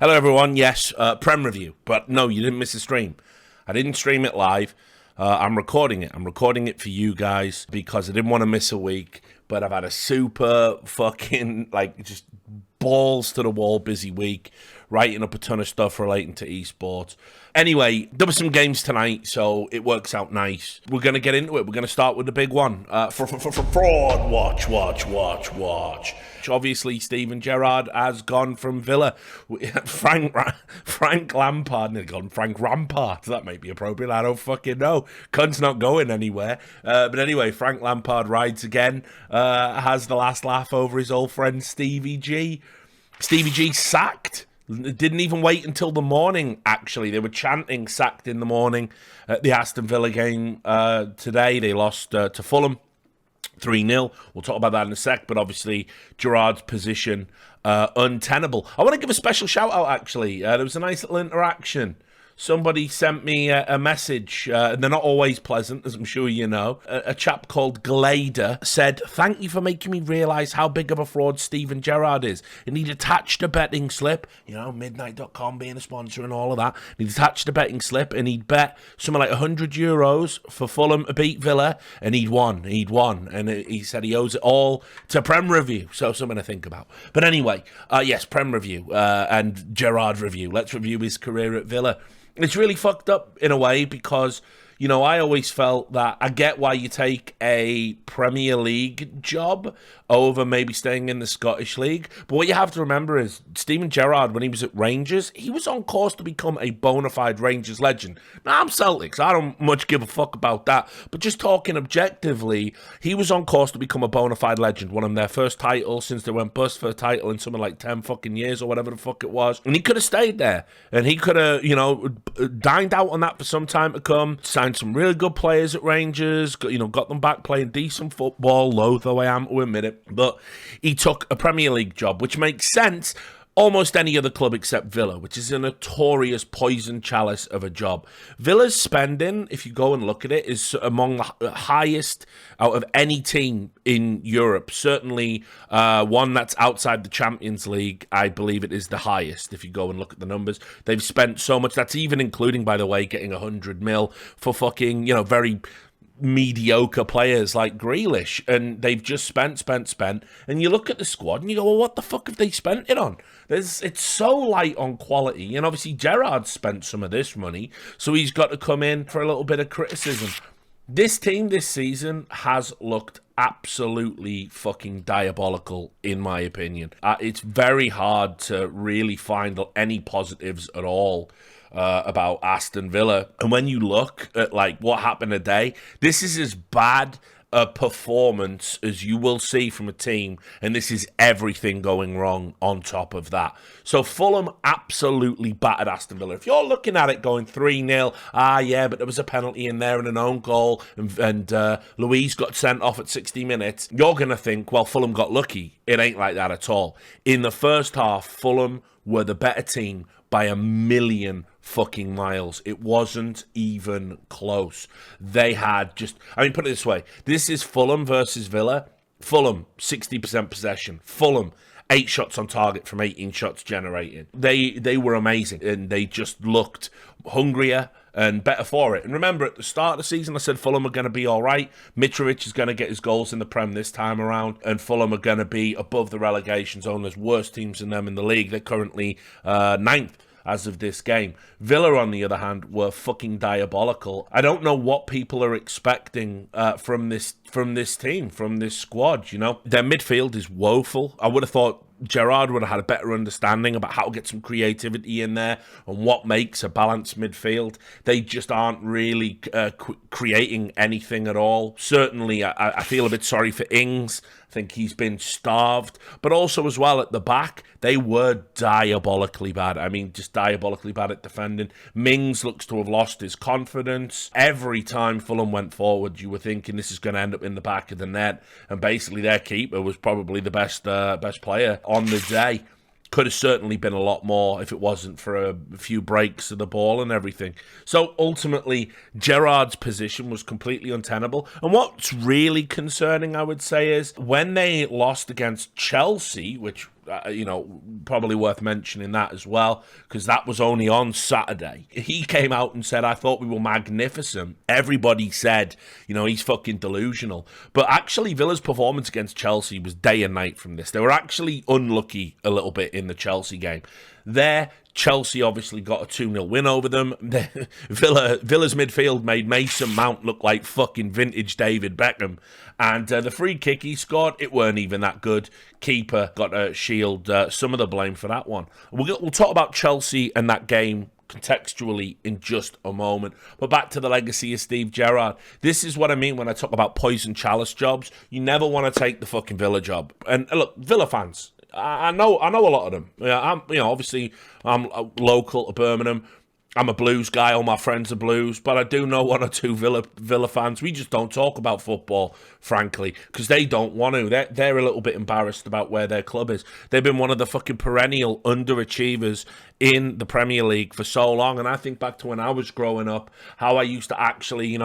Hello, everyone. Yes, Prem review. But no, you didn't miss a stream. I didn't stream it live. I'm recording it. I'm recording it for you guys because I didn't want to miss a week. But I've had a super fucking, just balls to the wall busy week, writing up a ton of stuff relating to esports. Anyway, there were some games tonight, so it works out nice. We're going to get into it. We're going to start with the big one. Fraud watch. Obviously, Steven Gerrard has gone from Villa. Frank Lampard, they've gone Frank Rampart. That might be appropriate. I don't fucking know. Cunt's not going anywhere. But anyway, Frank Lampard rides again. Has the last laugh over his old friend Stevie G. Stevie G sacked. Didn't even wait until the morning, actually. They were chanting sacked in the morning at the Aston Villa game today. They lost to Fulham 3-0. We'll talk about that in a sec, but obviously Gerrard's position untenable. I want to give a special shout out, actually. There was a nice little interaction. Somebody sent me a message, and they're not always pleasant, as I'm sure you know. A chap called Glader said, "Thank you for making me realise how big of a fraud Steven Gerrard is." And he'd attached a betting slip, midnight.com being a sponsor and all of that. And he'd attached a betting slip, and he'd bet something like €100 for Fulham to beat Villa, and he'd won. And he said he owes it all to Prem Review, so something to think about. But anyway, yes, Prem Review and Gerrard Review. Let's review his career at Villa. It's really fucked up in a way because, I always felt that I get why you take a Premier League job over maybe staying in the Scottish League. But what you have to remember is Steven Gerrard, when he was at Rangers, he was on course to become a bona fide Rangers legend. Now, I'm Celtics. I don't much give a fuck about that. But just talking objectively, he was on course to become a bona fide legend. Won them their first title since they went bust for a title in something like 10 fucking years or whatever the fuck it was. And he could have stayed there. And he could have, dined out on that for some time to come, signed some really good players at Rangers, got them back playing decent football, loath though I am to admit it. But he took a Premier League job, which makes sense. Almost any other club except Villa, which is a notorious poison chalice of a job. Villa's spending, if you go and look at it, is among the highest out of any team in Europe. Certainly one that's outside the Champions League, I believe it is the highest, if you go and look at the numbers. They've spent so much, that's even including, by the way, getting 100 mil for fucking, very mediocre players like Grealish, and they've just spent, and you look at the squad and you go, well, what the fuck have they spent it on? It's so light on quality, and obviously Gerrard spent some of this money, so he's got to come in for a little bit of criticism. This team this season has looked absolutely fucking diabolical, in my opinion. It's very hard to really find any positives at all about Aston Villa. And when you look at what happened today, this is as bad a performance as you will see from a team, and this is everything going wrong on top of that. So Fulham absolutely battered Aston Villa. If you're looking at it going 3-0, but there was a penalty in there and an own goal, and Luiz got sent off at 60 minutes, you're going to think, well, Fulham got lucky. It ain't like that at all. In the first half, Fulham were the better team by a million fucking miles. It wasn't even close. They had put it this way. This is Fulham versus Villa. Fulham, 60% possession. Fulham, 8 shots on target from 18 shots generated. They were amazing, and they just looked hungrier and better for it. And remember, at the start of the season, I said Fulham are going to be all right. Mitrovic is going to get his goals in the Prem this time around, and Fulham are going to be above the relegation zone. There's worse teams than them in the league. They're currently 9th as of this game. Villa, on the other hand, were fucking diabolical. I don't know what people are expecting from this team, from this squad. Their midfield is woeful. I would have thought Gerrard would have had a better understanding about how to get some creativity in there and what makes a balanced midfield. They just aren't really creating anything at all. Certainly, I feel a bit sorry for Ings. I think he's been starved. But also as well at the back, they were diabolically bad. Just diabolically bad at defending. Mings looks to have lost his confidence. Every time Fulham went forward, you were thinking this is going to end up in the back of the net. And basically their keeper was probably the best player on the day. Could have certainly been a lot more if it wasn't for a few breaks of the ball and everything. So ultimately, Gerrard's position was completely untenable. And what's really concerning, I would say, is when they lost against Chelsea, which probably worth mentioning that as well, because that was only on Saturday. He came out and said, I thought we were magnificent. Everybody said, he's fucking delusional. But actually, Villa's performance against Chelsea was day and night from this. They were actually unlucky a little bit in the Chelsea game. Chelsea obviously got a 2-0 win over them. Villa's midfield made Mason Mount look like fucking vintage David Beckham. And the free kick he scored, it weren't even that good. Keeper got to shield some of the blame for that one. We'll talk about Chelsea and that game contextually in just a moment. But back to the legacy of Steve Gerrard. This is what I mean when I talk about poison chalice jobs. You never want to take the fucking Villa job. And look, Villa fans, I know a lot of them. Obviously I'm local to Birmingham. I'm a Blues guy. All my friends are Blues, but I do know one or two Villa fans. We just don't talk about football, frankly, because they don't want to. They're a little bit embarrassed about where their club is. They've been one of the fucking perennial underachievers in the Premier League for so long. And I think back to when I was growing up, how I used to actually,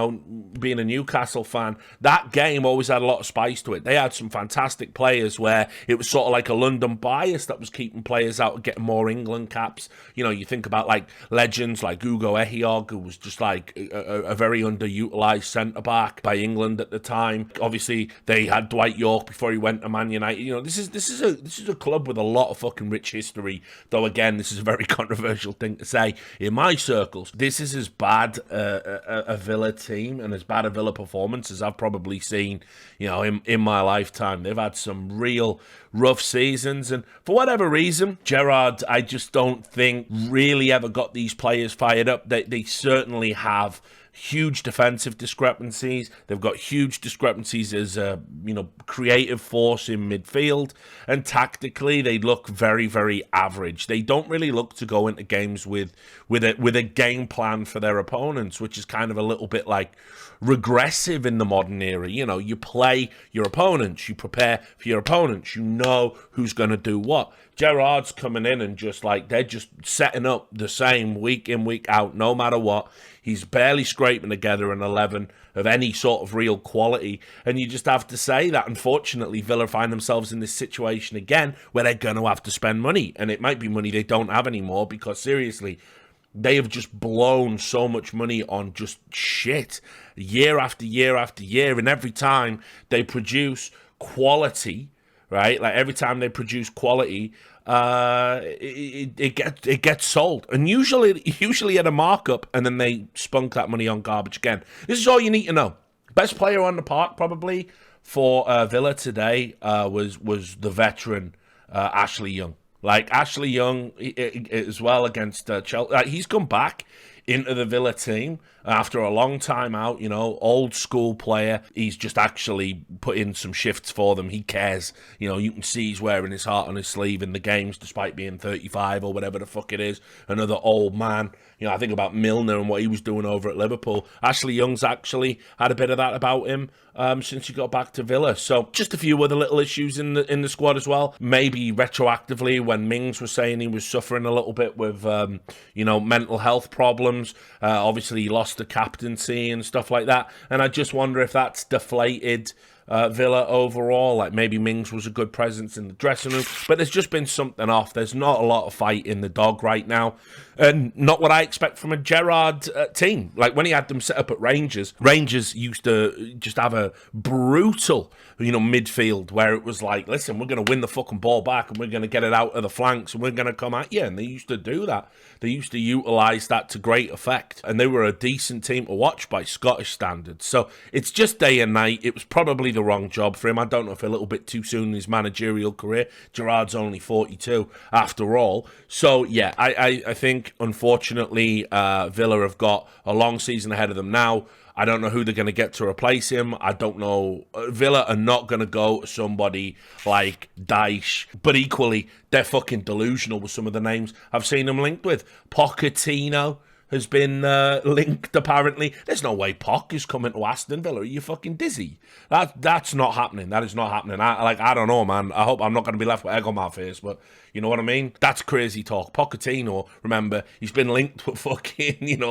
being a Newcastle fan, that game always had a lot of spice to it. They had some fantastic players where it was sort of like a London bias that was keeping players out of getting more England caps. You think about like legends like Ugo Ehiogu, who was just like a very underutilized centre-back by England at the time. Obviously, they had Dwight York before he went to Man United. This is a club with a lot of fucking rich history, though again, this is a very controversial thing to say in my circles. This is as bad a Villa team and as bad a Villa performance as I've probably seen, in my lifetime. They've had some real rough seasons, and for whatever reason, Gerrard, I just don't think really ever got these players fired up. They certainly have huge defensive discrepancies. They've got huge discrepancies as a creative force in midfield, and tactically they look very, very average. They don't really look to go into games with a game plan for their opponents, which is kind of a little bit like regressive in the modern era. You play your opponents, you prepare for your opponents, you know who's going to do what. Gerrard's coming in and they're just setting up the same week in, week out, no matter what. He's barely scraping together an 11 of any sort of real quality. And you just have to say that, unfortunately, Villa find themselves in this situation again where they're going to have to spend money. And it might be money they don't have anymore because, seriously, they have just blown so much money on just shit year after year after year. And every time they produce quality, right? Like every time they produce quality, it gets sold, and usually at a markup, and then they spunk that money on garbage again. This is all you need to know. Best player on the park probably for Villa today was the veteran Ashley Young. Like Ashley Young as well against Chelsea. He's come back into the Villa team after a long time out, old school player. He's just actually put in some shifts for them. He cares. You can see he's wearing his heart on his sleeve in the games despite being 35 or whatever the fuck it is. Another old man. I think about Milner and what he was doing over at Liverpool. Ashley Young's actually had a bit of that about him since he got back to Villa. So just a few other little issues in the squad as well. Maybe retroactively when Mings was saying he was suffering a little bit with, mental health problems. Obviously he lost the captaincy and stuff like that. And I just wonder if that's deflated Villa overall. Like maybe Mings was a good presence in the dressing room, but there's just been something off. There's not a lot of fight in the dog right now, and not what I expect from a Gerrard team. Like when he had them set up at Rangers used to just have a brutal midfield where it was like, listen, we're going to win the fucking ball back and we're going to get it out of the flanks and we're going to come at you. And they used to do that. They used to utilise that to great effect, and they were a decent team to watch by Scottish standards. So it's just day and night. It was probably the wrong job for him. I don't know if a little bit too soon in his managerial career. Gerrard's only 42 after all. So yeah, I think unfortunately Villa have got a long season ahead of them now. I don't know who they're going to get to replace him. I don't know. Villa are not going to go to somebody like Dyche, but equally, they're fucking delusional with some of the names I've seen them linked with. Pochettino, has been linked, apparently. There's no way Poch is coming to Aston Villa. Are you fucking dizzy? That's not happening. That is not happening. I don't know, man. I hope I'm not going to be left with egg on my face, but you know what I mean? That's crazy talk. Pochettino, remember, he's been linked with fucking,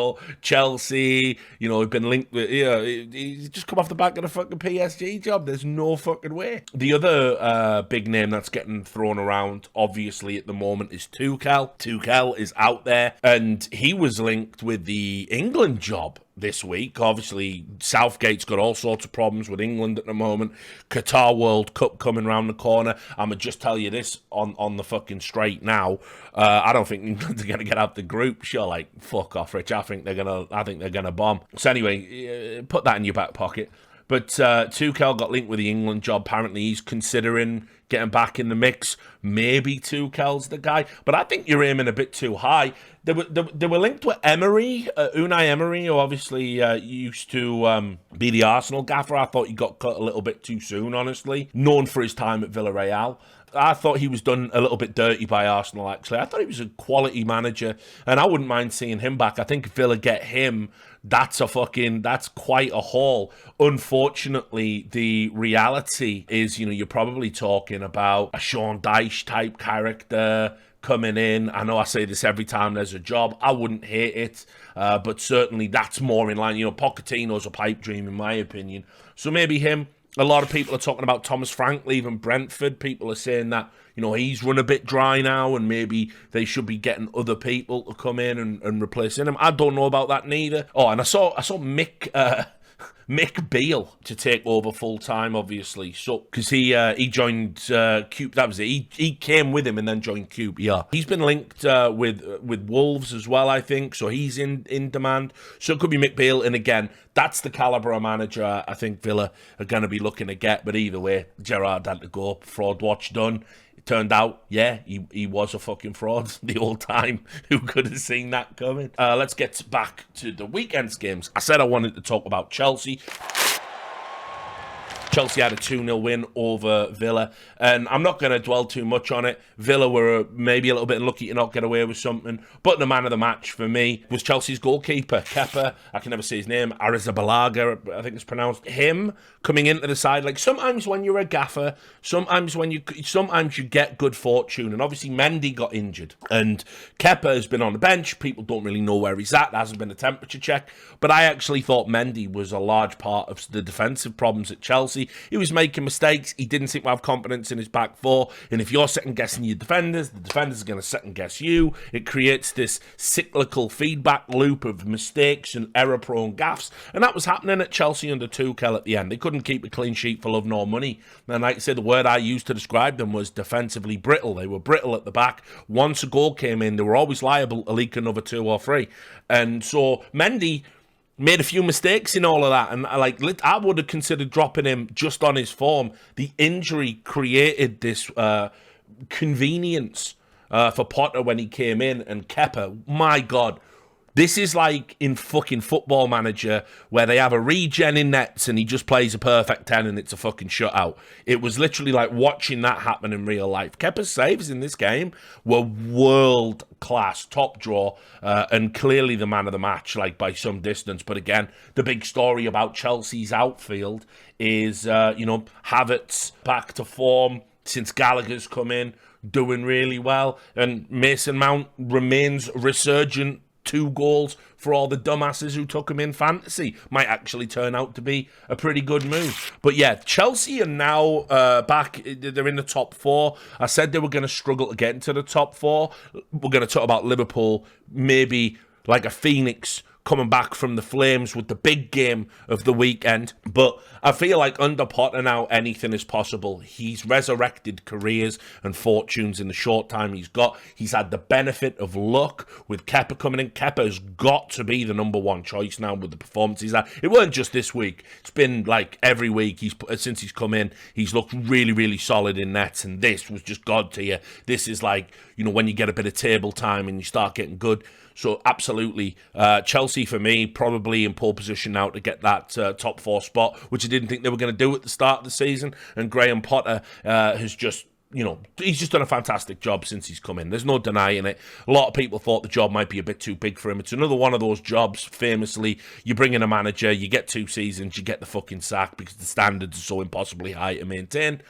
Chelsea. He's been linked with, he's just come off the back of the fucking PSG job. There's no fucking way. The other big name that's getting thrown around, obviously, at the moment is Tuchel. Tuchel is out there, and he was linked with the England job this week. Obviously, Southgate's got all sorts of problems with England at the moment. Qatar World Cup coming around the corner. I'm gonna just tell you this on the fucking straight now. I don't think England are gonna get out the group. Sure, like fuck off, Rich. I think they're gonna bomb. So anyway, put that in your back pocket. But Tuchel got linked with the England job. Apparently, he's considering getting back in the mix. Maybe Tuchel's the guy, but I think you're aiming a bit too high. They were linked with Emery, Unai Emery, who obviously used to be the Arsenal gaffer. I thought he got cut a little bit too soon, honestly. Known for his time at Villarreal. I thought he was done a little bit dirty by Arsenal, actually. I thought he was a quality manager, and I wouldn't mind seeing him back. I think if Villa get him, that's quite a haul. Unfortunately, the reality is, you're probably talking about a Sean Dyche type character coming in. I know I say this every time there's a job. I wouldn't hate it, but certainly that's more in line. Pochettino's a pipe dream, in my opinion. So maybe him. A lot of people are talking about Thomas Frank leaving Brentford. People are saying that, he's run a bit dry now and maybe they should be getting other people to come in and replacing him. I don't know about that neither. Oh, and I saw Mick Beale to take over full time, obviously. So because he joined Cube, that was it. He came with him and then joined Cube. Yeah, he's been linked with Wolves as well, I think. So he's in demand. So it could be Mick Beale, and again, that's the caliber of manager I think Villa are going to be looking to get. But either way, Gerrard had to go. Fraud watch done. Turned out, yeah, he was a fucking fraud the whole time. Who could have seen that coming? Let's get back to the weekend's games. I said I wanted to talk about Chelsea. Chelsea had a 2-0 win over Villa, and I'm not going to dwell too much on it. Villa were maybe a little bit unlucky to not get away with something, but the man of the match for me was Chelsea's goalkeeper, Kepa. I can never say his name, Arrizabalaga, I think it's pronounced. Him coming into the side, like sometimes when you're a gaffer, sometimes you get good fortune, and obviously Mendy got injured, and Kepa has been on the bench. People don't really know where he's at. There hasn't been a temperature check, but I actually thought Mendy was a large part of the defensive problems at Chelsea. He was making mistakes. He didn't seem to have confidence in his back four. And if you're second-guessing your defenders, the defenders are going to second-guess you. It creates this cyclical feedback loop of mistakes and error-prone gaffes. And that was happening at Chelsea under Tuchel at the end. They couldn't keep a clean sheet for love nor money. And like I said, the word I used to describe them was defensively brittle. They were brittle at the back. Once a goal came in, they were always liable to leak another 2 or 3. And so Mendy made a few mistakes in all of that, and I would have considered dropping him just on his form. The injury created this convenience for Potter when he came in, and Kepa, my God, this is like in fucking Football Manager where they have a regen in nets and he just plays a perfect 10 and it's a fucking shutout. It was literally like watching that happen in real life. Kepa's saves in this game were world class, top draw, and clearly the man of the match, like by some distance. But again, the big story about Chelsea's outfield is, Havertz back to form since Gallagher's come in, doing really well, and Mason Mount remains resurgent. 2 goals for all the dumbasses who took him in fantasy. Might actually turn out to be a pretty good move. But yeah, Chelsea are now back. They're in the top 4. I said they were going to struggle to get into the top 4. We're going to talk about Liverpool, maybe like a phoenix coming back from the flames with the big game of the weekend. But I feel like under Potter now, anything is possible. He's resurrected careers and fortunes in the short time he's got. He's had the benefit of luck with Kepa coming in. Kepa's got to be the number 1 choice now with the performance he's had. It weren't just this week. It's been like every week since he's come in. He's looked really, really solid in nets, and this was just God tier. This is like, when you get a bit of table time and you start getting good. So absolutely, Chelsea for me, probably in pole position now to get that top 4 spot, which I didn't think they were going to do at the start of the season. And Graham Potter has just he's just done a fantastic job since he's come in. There's no denying it. A lot of people thought the job might be a bit too big for him. It's another one of those jobs, famously, you bring in a manager, you get 2 seasons, you get the fucking sack because the standards are so impossibly high to maintain.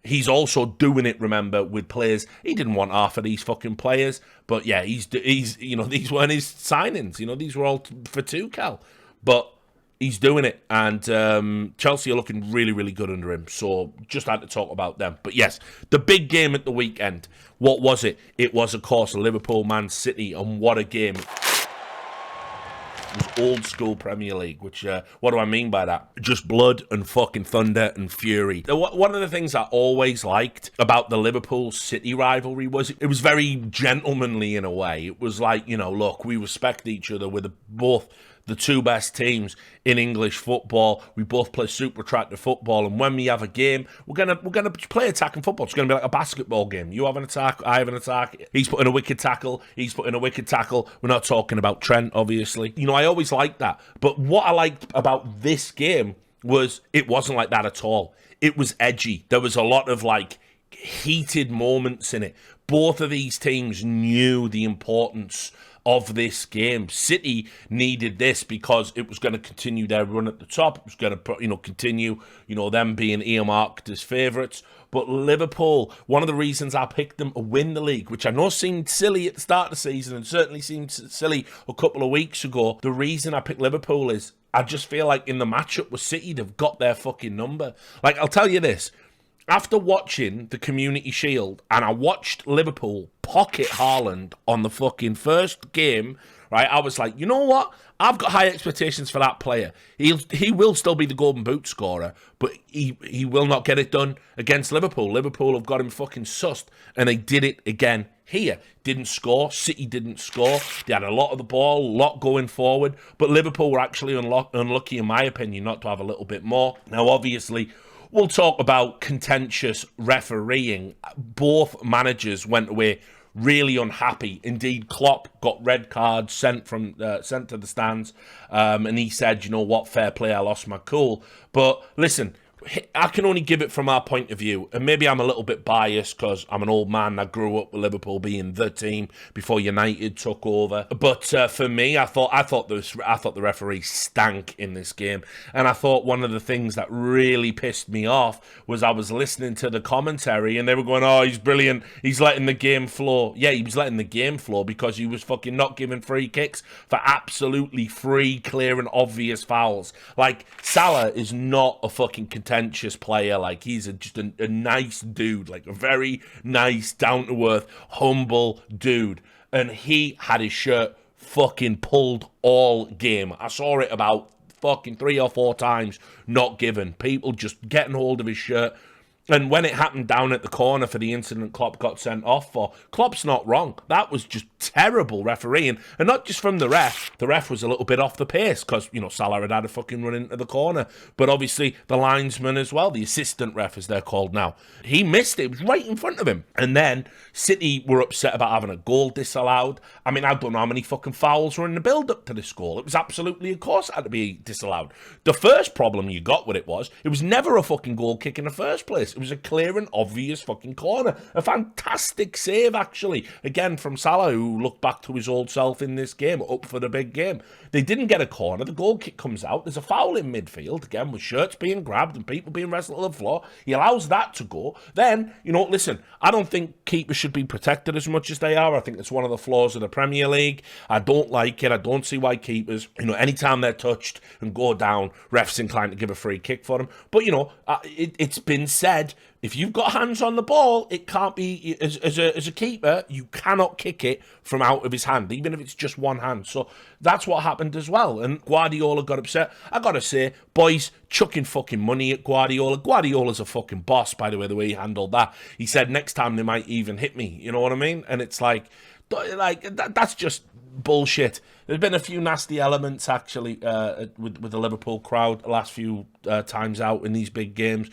He's also doing it, remember, with players. He didn't want half of these fucking players, but yeah, he's these weren't his signings. These were all for Tuchel. But he's doing it, and Chelsea are looking really, really good under him. So just had to talk about them. But yes, the big game at the weekend. What was it? It was, of course, Liverpool, Man City, and what a game. It was old school Premier League, which, what do I mean by that? Just blood and fucking thunder and fury. One of the things I always liked about the Liverpool-City rivalry was it was very gentlemanly in a way. It was like, look, we respect each other. We're both the 2 best teams in English football. We both play super attractive football, and when we have a game, we're gonna play attacking football. It's gonna be like a basketball game. You have an attack, I have an attack. He's putting a wicked tackle, he's putting a wicked tackle. We're not talking about Trent, obviously. I always liked that. But what I liked about this game was it wasn't like that at all. It was edgy. There was a lot of heated moments in it. Both of these teams knew the importance of this game. City needed this because it was going to continue their run at the top. It was going to, continue, them being earmarked as favourites. But Liverpool, one of the reasons I picked them to win the league, which I know seemed silly at the start of the season and certainly seemed silly a couple of weeks ago, the reason I picked Liverpool is I just feel like in the matchup with City, they've got their fucking number. I'll tell you this. After watching the Community Shield, and I watched Liverpool pocket Haaland on the fucking first game, right, I was like, you know what? I've got high expectations for that player. He will still be the Golden Boot scorer, but he will not get it done against Liverpool. Liverpool have got him fucking sussed, and they did it again here. Didn't score. City didn't score. They had a lot of the ball, a lot going forward, but Liverpool were actually unlucky, in my opinion, not to have a little bit more. Now, obviously, we'll talk about contentious refereeing. Both managers went away really unhappy. Indeed, Klopp got red cards sent to the stands, and he said, "You know what? Fair play. I lost my cool." But listen, I can only give it from our point of view, and maybe I'm a little bit biased because I'm an old man that grew up with Liverpool being the team before United took over. But for me, I thought the referee stank in this game, and I thought one of the things that really pissed me off was I was listening to the commentary, and they were going, "Oh, he's brilliant. He's letting the game flow." Yeah, he was letting the game flow because he was fucking not giving free kicks for absolutely free, clear, and obvious fouls. Salah is not a fucking contentious player. He's just a nice dude, a very nice, down-to-earth, humble dude. And he had his shirt fucking pulled all game. I saw it about fucking 3 or 4 times, not given. People just getting hold of his shirt. And when it happened down at the corner for the incident Klopp got sent off for, Klopp's not wrong. That was just terrible refereeing. And not just from the ref. The ref was a little bit off the pace because, Salah had a fucking run into the corner. But obviously the linesman as well, the assistant ref as they're called now, he missed it. It was right in front of him. And then City were upset about having a goal disallowed. I mean, I don't know how many fucking fouls were in the build-up to this goal. It was absolutely, of course, it had to be disallowed. The first problem you got with it was never a fucking goal kick in the first place. It was a clear and obvious fucking corner. A fantastic save, actually. Again, from Salah, who looked back to his old self in this game, up for the big game. They didn't get a corner. The goal kick comes out. There's a foul in midfield, again, with shirts being grabbed and people being wrestled on the floor. He allows that to go. Then, listen, I don't think keepers should be protected as much as they are. I think it's one of the flaws of the Premier League. I don't like it. I don't see why keepers, anytime they're touched and go down, refs inclined to give a free kick for them. But, it's been said, if you've got hands on the ball, it can't be, as a keeper, you cannot kick it from out of his hand, even if it's just one hand. So that's what happened as well. And Guardiola got upset. I got to say, boys, chucking fucking money at Guardiola. Guardiola's a fucking boss, by the way he handled that. He said next time they might even hit me. You know what I mean? And it's that's just bullshit. There's been a few nasty elements, actually, with the Liverpool crowd the last few times out in these big games.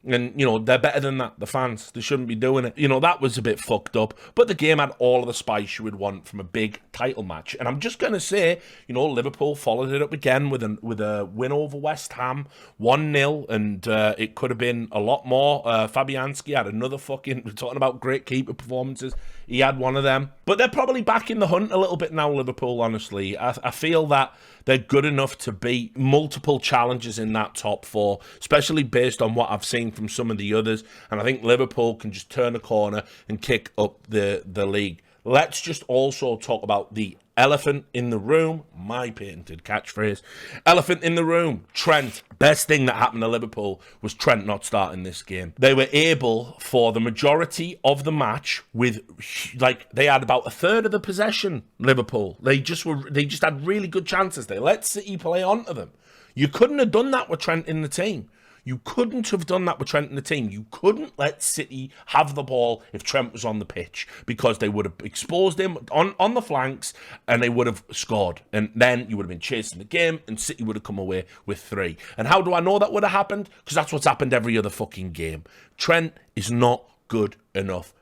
And, they're better than that, the fans. They shouldn't be doing it. That was a bit fucked up. But the game had all of the spice you would want from a big title match. And I'm just going to say, Liverpool followed it up again with a win over West Ham, 1-0, and it could have been a lot more. Fabianski had another we're talking about great keeper performances. He had one of them. But they're probably back in the hunt a little bit now, Liverpool, honestly. I feel that they're good enough to beat multiple challenges in that top four, especially based on what I've seen from some of the others. And I think Liverpool can just turn a corner and kick up the league. Let's just also talk about the elephant in the room, my patented catchphrase. Elephant in the room, Trent. Best thing that happened to Liverpool was Trent not starting this game. They were able, for the majority of the match, they had about a third of the possession, Liverpool. They just had really good chances. They let City play onto them. You couldn't have done that with Trent in the team. You couldn't have done that with Trent in the team. You couldn't let City have the ball if Trent was on the pitch, because they would have exposed him on the flanks and they would have scored. And then you would have been chasing the game and City would have come away with 3. And how do I know that would have happened? Because that's what's happened every other fucking game. Trent is not good enough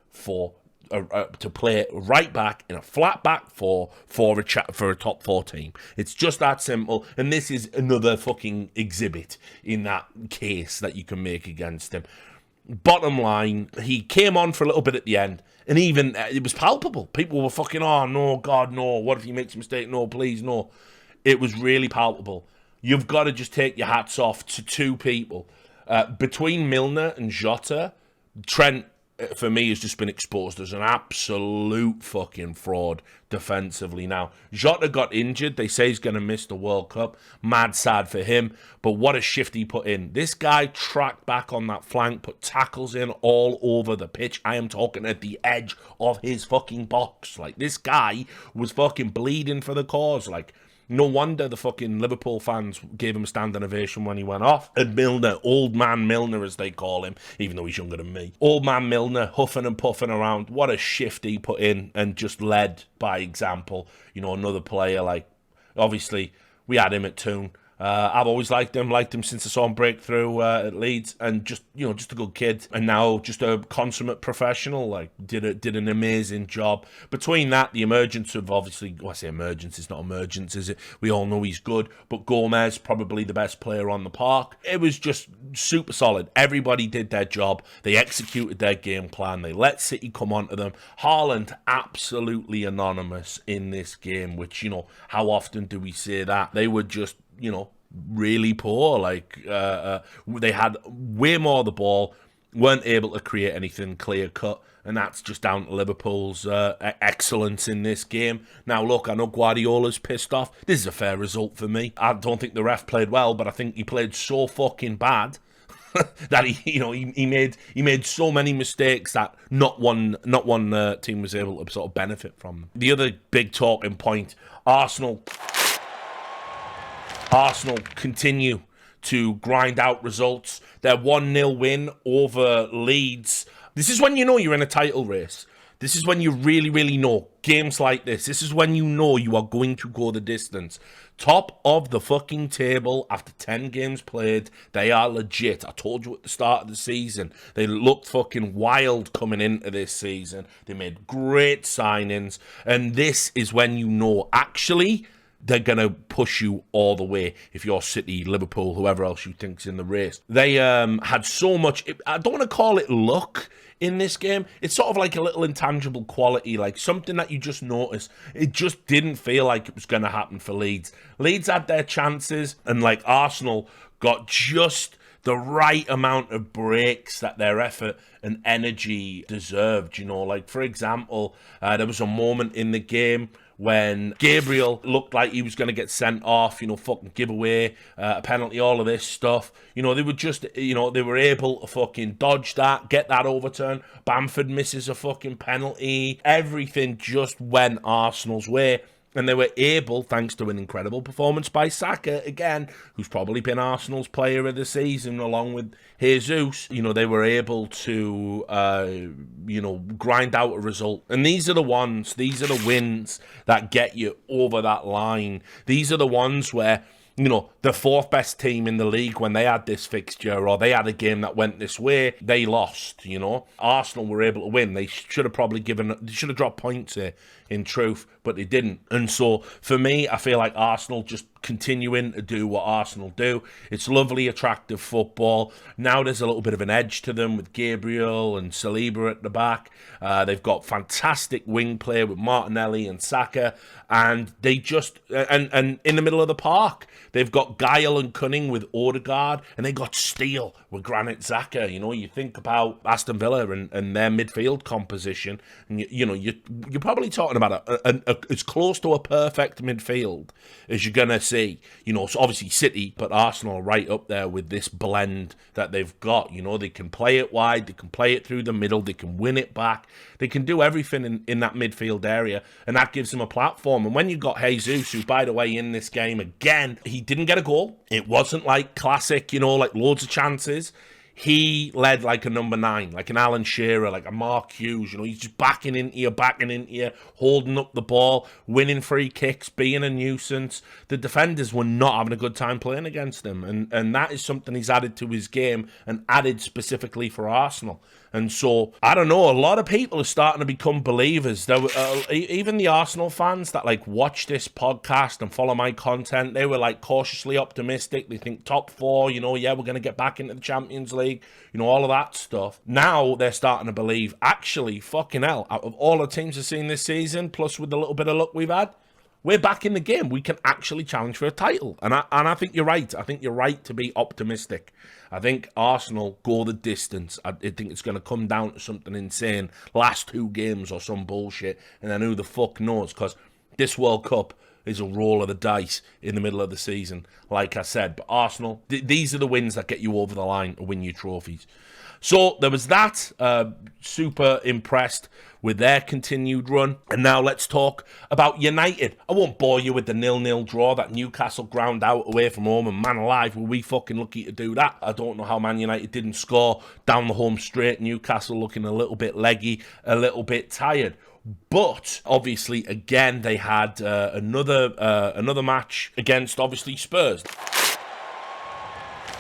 to play right back in a flat back for a top 4 team. It's just that simple, and this is another fucking exhibit in that case that you can make against him. Bottom line, he came on for a little bit at the end, and even it was palpable. People were fucking, oh no, God, no, what if he makes a mistake? No, please, no. It was really palpable. You've got to just take your hats off to 2 people. Between Milner and Jota, Trent, for me, has just been exposed as an absolute fucking fraud defensively now. Jota got injured. They say he's going to miss the World Cup. Mad sad for him. But what a shift he put in. This guy tracked back on that flank, put tackles in all over the pitch. I am talking at the edge of his fucking box. Like, this guy was fucking bleeding for the cause. Like, no wonder the fucking Liverpool fans gave him a standing ovation when he went off. And Milner, old man Milner as they call him, even though he's younger than me. Old man Milner, huffing and puffing around. What a shift he put in and just led by example. Another player, like, obviously, we had him at Toon. I've always liked him since I saw him break through at Leeds, and just a good kid, and now just a consummate professional. Like, did an amazing job. Between that, the emergence of, obviously, I say emergence, it's not emergence, is it? We all know he's good, but Gomez, probably the best player on the park. It was just super solid. Everybody did their job. They executed their game plan. They let City come onto them. Haaland, absolutely anonymous in this game, which, how often do we say that? They were just, really poor. Like, they had way more of the ball, weren't able to create anything clear cut, and that's just down to Liverpool's excellence in this game. Now, look, I know Guardiola's pissed off. This is a fair result for me. I don't think the ref played well, but I think he played so fucking bad that he made so many mistakes that not one team was able to sort of benefit from. The other big talking point: Arsenal continue to grind out results. Their 1-0 win over Leeds. This is when you know you're in a title race. This is when you really, really know. Games like this. This is when you know you are going to go the distance. Top of the fucking table after 10 games played. They are legit. I told you at the start of the season. They looked fucking wild coming into this season. They made great signings. And this is when you know, actually, they're going to push you all the way if you're City, Liverpool, whoever else you think's in the race. They had so much, I don't want to call it luck in this game. It's sort of like a little intangible quality, like something that you just notice. It just didn't feel like it was going to happen for Leeds. Leeds had their chances, and like Arsenal got just the right amount of breaks that their effort and energy deserved. Like, for example, there was a moment in the game when Gabriel looked like he was going to get sent off, fucking give away a penalty, all of this stuff. They were just, they were able to fucking dodge that, get that overturned. Bamford misses a fucking penalty. Everything just went Arsenal's way. And they were able, thanks to an incredible performance by Saka, again, who's probably been Arsenal's player of the season, along with Jesus, they were able to, grind out a result. And these are the wins that get you over that line. These are the ones where, the fourth best team in the league when they had this fixture or they had a game that went this way, they lost, Arsenal were able to win. They should have dropped points here, in truth, but they didn't. And so, for me, I feel like Arsenal just continuing to do what Arsenal do. It's lovely, attractive football. Now there's a little bit of an edge to them with Gabriel and Saliba at the back. They've got fantastic wing play with Martinelli and Saka, and they just and in the middle of the park, they've got guile and cunning with Odegaard, and they got steel with Granit Xhaka. You think about Aston Villa and their midfield composition, and you're probably talking about as close to a perfect midfield as you're gonna see. So obviously City, but Arsenal are right up there with this blend that they've got. They can play it wide, they can play it through the middle, they can win it back, they can do everything in that midfield area, and that gives them a platform. And when you got Jesus, who, by the way, in this game again, he didn't get a goal. It wasn't like classic, like loads of chances. He led like a number 9, like an Alan Shearer, like a Mark Hughes. He's just backing into you, holding up the ball, winning free kicks, being a nuisance. The defenders were not having a good time playing against him, and that is something he's added to his game and added specifically for Arsenal. And so, I don't know, a lot of people are starting to become believers. There were, even the Arsenal fans that watch this podcast and follow my content, they were cautiously optimistic. They think top 4, we're going to get back into the Champions League, all of that stuff. Now they're starting to believe, actually, fucking hell, out of all the teams we've seen this season, plus with the little bit of luck we've had, we're back in the game. We can actually challenge for a title. And I think you're right. I think you're right to be optimistic. I think Arsenal go the distance. I think it's going to come down to something insane. Last 2 games or some bullshit. And then who the fuck knows? Because this World Cup is a roll of the dice in the middle of the season, like I said. But Arsenal, these are the wins that get you over the line to win your trophies. So there was that. Super impressed with their continued run. And now let's talk about United. I won't bore you with the 0-0 draw that Newcastle ground out away from home, and man alive, were we fucking lucky to do that. I don't know how Man United didn't score down the home straight. Newcastle looking a little bit leggy, a little bit tired. But obviously, again, they had another match against, obviously, Spurs.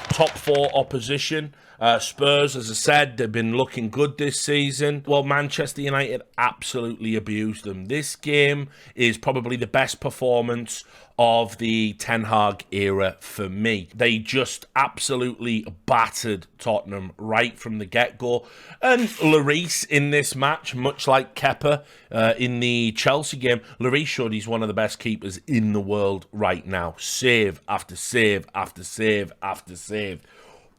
Top 4 opposition. Spurs, as I said, they've been looking good this season. Well, Manchester United absolutely abused them. This game is probably the best performance of the Ten Hag era for me. They just absolutely battered Tottenham right from the get-go. And Lloris in this match, much like Kepa in the Chelsea game, Lloris showed he's one of the best keepers in the world right now. Save after save after save after save.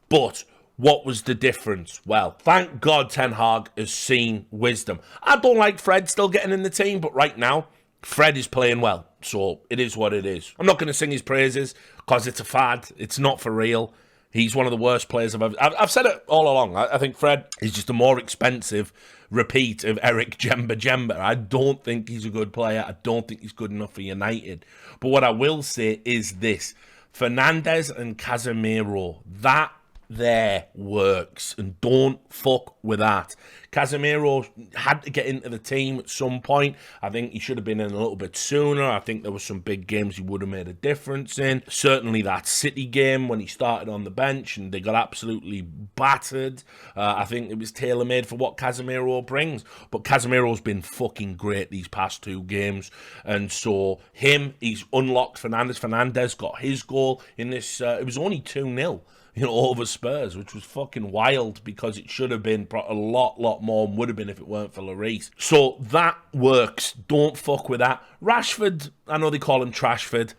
But what was the difference? Well, thank God Ten Hag has seen wisdom. I don't like Fred still getting in the team, but right now, Fred is playing well. So it is what it is. I'm not going to sing his praises because it's a fad. It's not for real. He's one of the worst players I've said it all along. I think Fred is just a more expensive repeat of Eric Jemba. I don't think he's a good player. I don't think he's good enough for United. But what I will say is this. Fernandes and Casemiro, that there works, and don't fuck with that. Casemiro had to get into the team at some point. I think he should have been in a little bit sooner. I think there were some big games he would have made a difference in. Certainly that City game when he started on the bench and they got absolutely battered. I think it was tailor-made for what Casemiro brings. But Casemiro's been fucking great these past 2 games. And so he's unlocked Fernandes. Fernandes got his goal in this. It was only 2-0. Over Spurs, which was fucking wild because it should have been a lot more and would have been if it weren't for Lloris. So that works. Don't fuck with that. Rashford, I know they call him Trashford.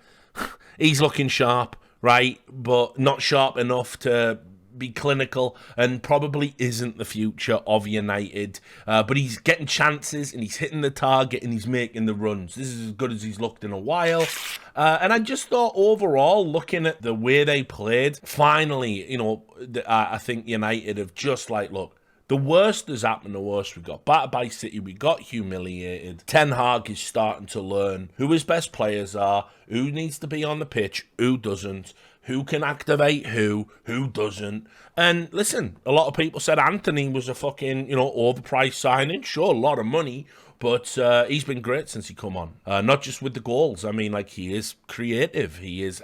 He's looking sharp, right? But not sharp enough to be clinical and probably isn't the future of United. But he's getting chances and he's hitting the target and he's making the runs. This is as good as he's looked in a while. And I just thought overall, looking at the way they played, finally, I think United have just look, the worst has happened, the worst. We got battered by City, we got humiliated. Ten Hag is starting to learn who his best players are, who needs to be on the pitch, who doesn't, who can activate who doesn't. And listen, a lot of people said Anthony was a fucking, overpriced signing. Sure, a lot of money. But he's been great since he come on. Not just with the goals. I mean, like, he is creative. He is,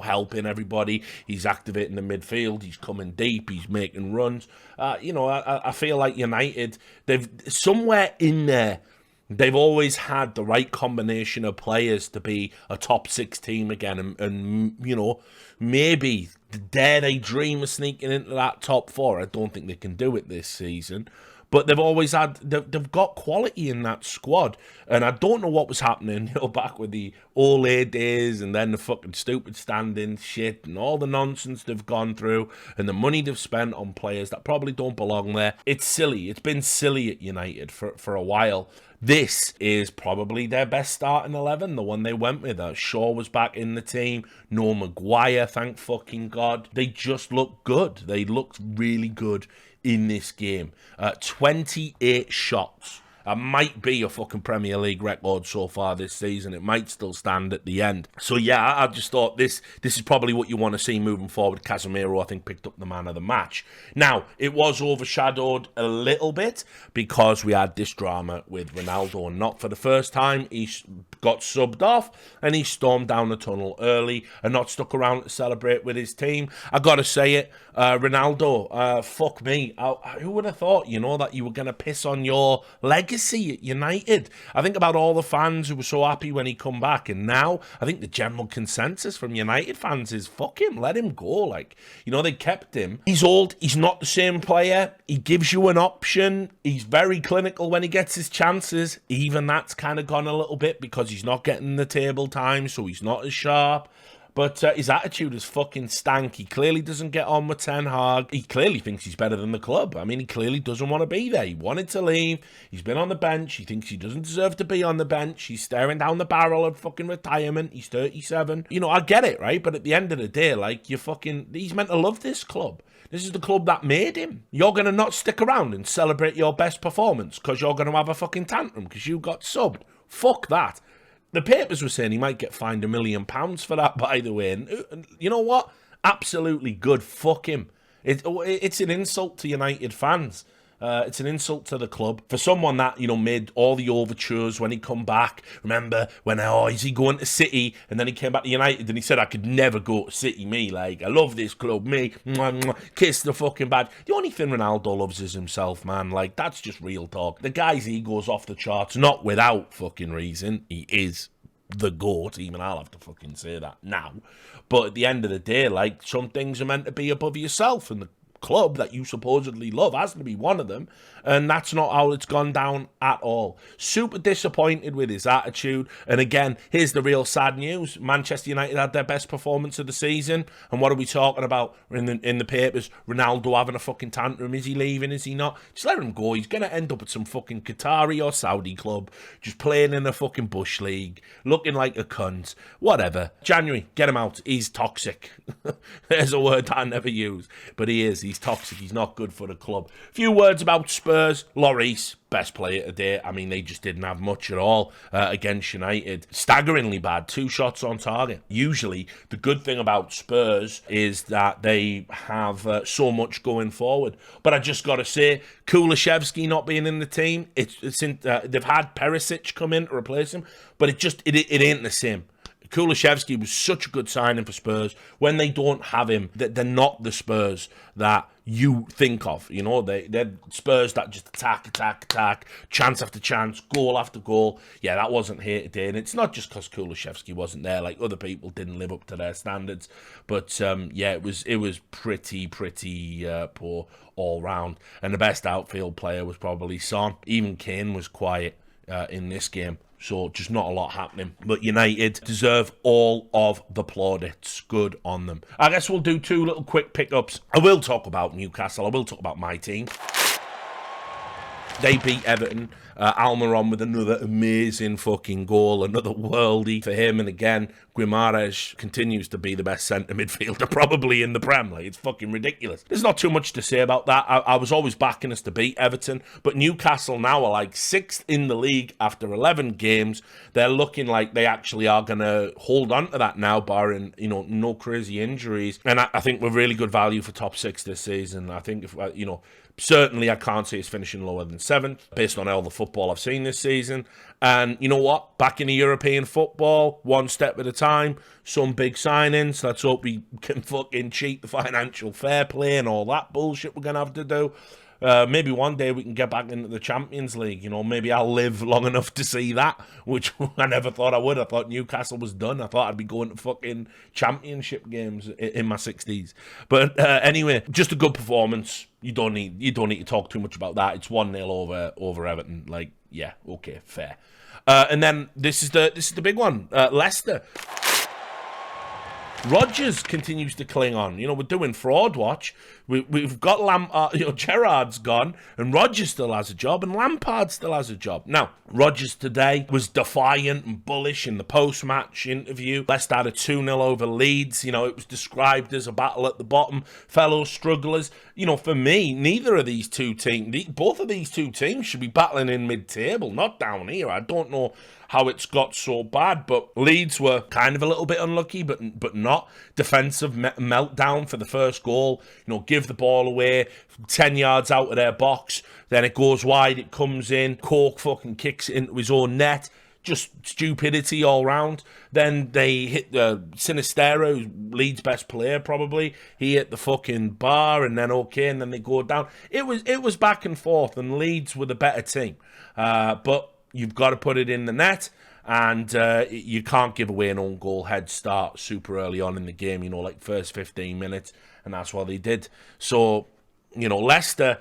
helping everybody. He's activating the midfield. He's coming deep. He's making runs. I feel like United, they've somewhere in there, they've always had the right combination of players to be a top 6 team again. And maybe dare they dream of sneaking into that top 4. I don't think they can do it this season. But they've always they've got quality in that squad. And I don't know what was happening, back with the Ole days and then the fucking stupid standing shit and all the nonsense they've gone through and the money they've spent on players that probably don't belong there. It's silly. It's been silly at United for a while. This is probably their best starting 11, the one they went with. Shaw was back in the team. No Maguire, thank fucking God. They just look good. They looked really good in this game. 28 shots. Might be a fucking Premier League record so far this season. It might still stand at the end. So yeah, I just thought this is probably what you want to see moving forward. Casemiro, I think, picked up the man of the match. Now, it was overshadowed a little bit because we had this drama with Ronaldo, and not for the first time. He got subbed off and he stormed down the tunnel early and not stuck around to celebrate with his team. I gotta say it, Ronaldo, fuck me. Who would have thought, that you were going to piss on your legacy at United? I think about all the fans who were so happy when he come back, and now I think the general consensus from United fans is, fuck him, let him go. They kept him. He's old, he's not the same player, he gives you an option, he's very clinical when he gets his chances. Even that's kind of gone a little bit because he's not getting the table time, so he's not as sharp. But his attitude is fucking stank. He clearly doesn't get on with Ten Hag. He clearly thinks he's better than the club. I mean, he clearly doesn't want to be there. He wanted to leave. He's been on the bench. He thinks he doesn't deserve to be on the bench. He's staring down the barrel of fucking retirement. He's 37. I get it, right? But at the end of the day, he's meant to love this club. This is the club that made him. You're going to not stick around and celebrate your best performance because you're going to have a fucking tantrum because you got subbed. Fuck that. The papers were saying he might get fined £1 million for that, by the way. And you know what? Absolutely good. Fuck him. It's an insult to United fans. It's an insult to the club. For someone that, made all the overtures when he come back. Remember when, is he going to City? And then he came back to United and he said, I could never go to City, me. I love this club, me. Mwah, mwah, kiss the fucking badge. The only thing Ronaldo loves is himself, man. That's just real talk. The guy's ego's off the charts, not without fucking reason. He is the GOAT. Even I'll have to fucking say that now. But at the end of the day, some things are meant to be above yourself, and the club that you supposedly love has to be one of them, and that's not how it's gone down at all. Super disappointed with his attitude. And again, here's the real sad news. Manchester United had their best performance of the season, and what are we talking about in the papers? Ronaldo having a fucking tantrum. Is he leaving? Is he not? Just let him go. He's going to end up at some fucking Qatari or Saudi club, just playing in a fucking bush league, looking like a cunt. Whatever. January, get him out. He's toxic. There's a word that I never use, but he is. He's toxic. He's not good for the club. Few words about Spurs. Lloris, best player today. I mean, they just didn't have much at all against United. Staggeringly bad. 2 shots on target. Usually, the good thing about Spurs is that they have so much going forward. But I just got to say, Kulishevsky not being in the team, they've had Perisic come in to replace him, but it ain't the same. Kulishevsky was such a good signing for Spurs. When they don't have him, they're not the Spurs that you think of. They're Spurs that just attack, chance after chance, goal after goal. Yeah, that wasn't here today. And it's not just because Kulishevsky wasn't there. Other people didn't live up to their standards. But it was pretty poor all round. And the best outfield player was probably Son. Even Kane was quiet in this game. So just not a lot happening. But United deserve all of the plaudits. Good on them. I guess we'll do 2 little quick pickups. I will talk about Newcastle. I will talk about my team. They beat Everton. Almiron with another amazing fucking goal, another worldie for him. And again, Guimaraes continues to be the best centre midfielder probably in the Prem. It's fucking ridiculous. There's not too much to say about that. I was always backing us to beat Everton, but Newcastle now are 6th in the league after 11 games. They're looking like they actually are going to hold on to that now, barring no crazy injuries. And I think we're really good value for top 6 this season. I think if Certainly, I can't see us finishing lower than 7th, based on all the football I've seen this season. And you know what? Back in the European football, one step at a time, some big signings. Let's hope we can fucking cheat the financial fair play and all that bullshit we're going to have to do. Maybe one day we can get back into the Champions League. You know, maybe I'll live long enough to see that, which I never thought I would. I thought Newcastle was done. I thought I'd be going to fucking championship games in my 60s. But anyway, just a good performance. You don't need to talk too much about that. It's 1-0 over Everton. Like, yeah, okay, fair. And then this is the big one. Leicester. Rodgers continues to cling on. You know, we're doing fraud watch. We've got Gerrard's gone, and Rodgers still has a job, and Lampard still has a job. Now, Rodgers today was defiant and bullish in the post-match interview. Leicester had a 2-0 over Leeds. You know, it was described as a battle at the bottom, fellow strugglers. You know, for me, neither of these two teams, both of these two teams should be battling in mid-table, not down here. I don't know how it's got so bad, but Leeds were kind of a little bit unlucky, but not. Defensive meltdown for the first goal. You know, give the ball away 10 yards out of their box, then it goes wide, it comes in, Cork fucking kicks it into his own net. Just stupidity all round. Then they hit Sinistero, who's Leeds' best player probably. He hit the fucking bar, and then and then they go down. It was back and forth, and Leeds were the better team. But you've got to put it in the net, and you can't give away an own goal head start super early on in the game, you know, like first 15 minutes, and that's what they did. So, you know, Leicester,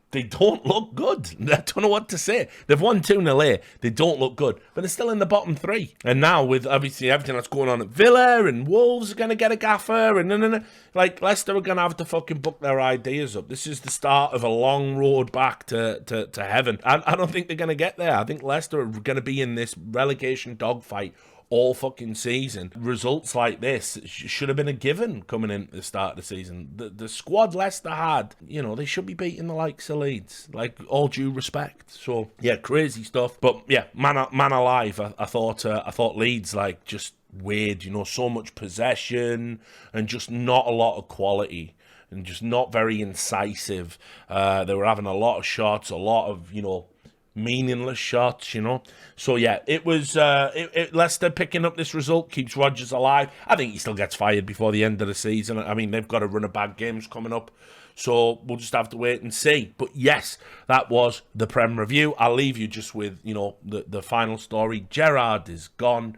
they don't look good. I don't know what to say. They've won 2-0. They don't look good, but they're still in the bottom 3. And now with obviously everything that's going on at Villa, and Wolves are going to get a gaffer, and like Leicester are going to have to fucking book their ideas up. This is the start of a long road back to heaven. I don't think they're going to get there. I think Leicester are going to be in this relegation dogfight all fucking season. Results like this should have been a given coming into the start of the season. The squad Leicester had, you know, they should be beating the likes of Leeds, like, all due respect. So yeah, crazy stuff. But yeah, man alive. I thought Leeds, like, just weird, you know, so much possession and just not a lot of quality and just not very incisive. They were having a lot of shots, a lot of, you know, meaningless shots, you know. So yeah, it was Leicester picking up this result keeps Rodgers alive. I think he still gets fired before the end of the season. I mean, they've got a run of bad games coming up, so we'll just have to wait and see. But yes, that was the Prem review. I'll leave you just with, you know, the final story. Gerrard is gone.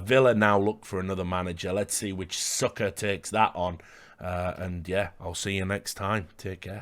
Villa now look for another manager. Let's see which sucker takes that on. And yeah, I'll see you next time. Take care.